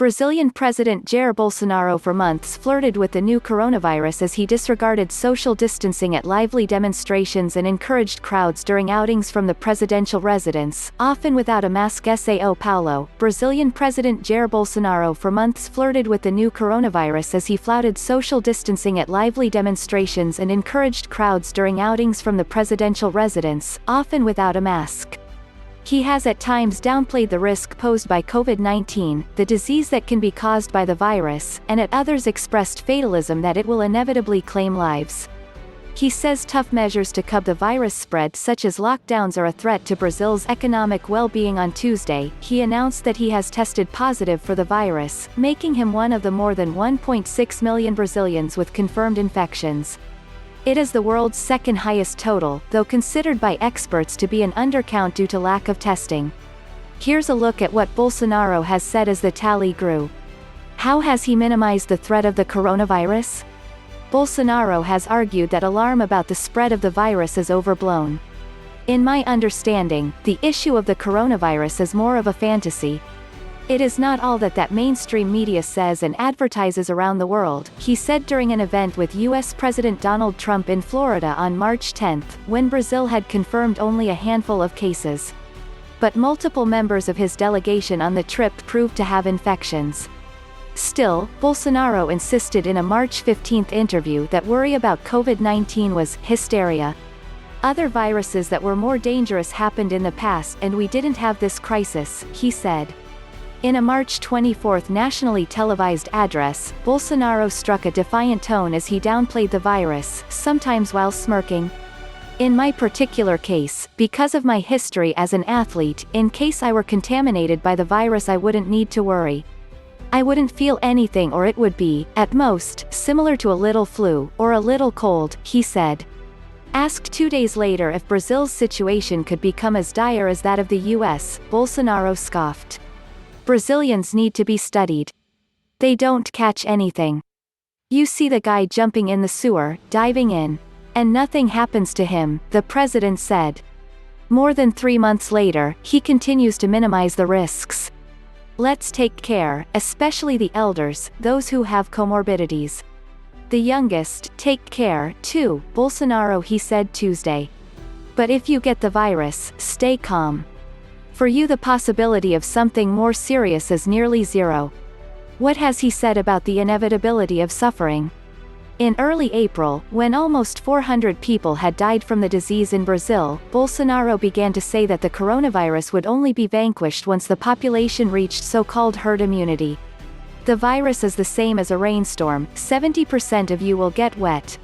Brazilian President Jair Bolsonaro for months flirted with the new coronavirus as he disregarded social distancing at lively demonstrations and encouraged crowds during outings from the presidential residence, often without a maskSAO. PAULO. Brazilian President Jair Bolsonaro for months flirted with the new coronavirus as he flouted social distancing at lively demonstrations and encouraged crowds during outings from the presidential residence, often without a mask. He has at times downplayed the risk posed by COVID-19, the disease that can be caused by the virus, and at others expressed fatalism that it will inevitably claim lives. He says tough measures to curb the virus spread such as lockdowns are a threat to Brazil's economic well-being. On Tuesday, he announced that he has tested positive for the virus, making him one of the more than 1.6 million Brazilians with confirmed infections. It is the world's second highest total, though considered by experts to be an undercount due to lack of testing. Here's a look at what Bolsonaro has said as the tally grew. How has he minimized the threat of the coronavirus? Bolsonaro has argued that alarm about the spread of the virus is overblown. In my understanding, the issue of the coronavirus is more of a fantasy. It is not all that mainstream media says and advertises around the world, he said during an event with U.S. President Donald Trump in Florida on March 10, when Brazil had confirmed only a handful of cases. But multiple members of his delegation on the trip proved to have infections. Still, Bolsonaro insisted in a March 15 interview that worry about COVID-19 was hysteria. Other viruses that were more dangerous happened in the past and we didn't have this crisis, he said. In a March 24 nationally televised address, Bolsonaro struck a defiant tone as he downplayed the virus, sometimes while smirking. In my particular case, because of my history as an athlete, in case I were contaminated by the virus I wouldn't need to worry. I wouldn't feel anything, or it would be, at most, similar to a little flu, or a little cold, he said. Asked 2 days later if Brazil's situation could become as dire as that of the US, Bolsonaro scoffed. Brazilians need to be studied. They don't catch anything. You see the guy jumping in the sewer, diving in. And nothing happens to him, the president said. More than 3 months later, he continues to minimize the risks. Let's take care, especially the elders, those who have comorbidities. The youngest, take care, too, Bolsonaro, he said Tuesday. But if you get the virus, stay calm. For you the possibility of something more serious is nearly zero. What has he said about the inevitability of suffering? In early April, when almost 400 people had died from the disease in Brazil, Bolsonaro began to say that the coronavirus would only be vanquished once the population reached so-called herd immunity. The virus is the same as a rainstorm, 70% of you will get wet.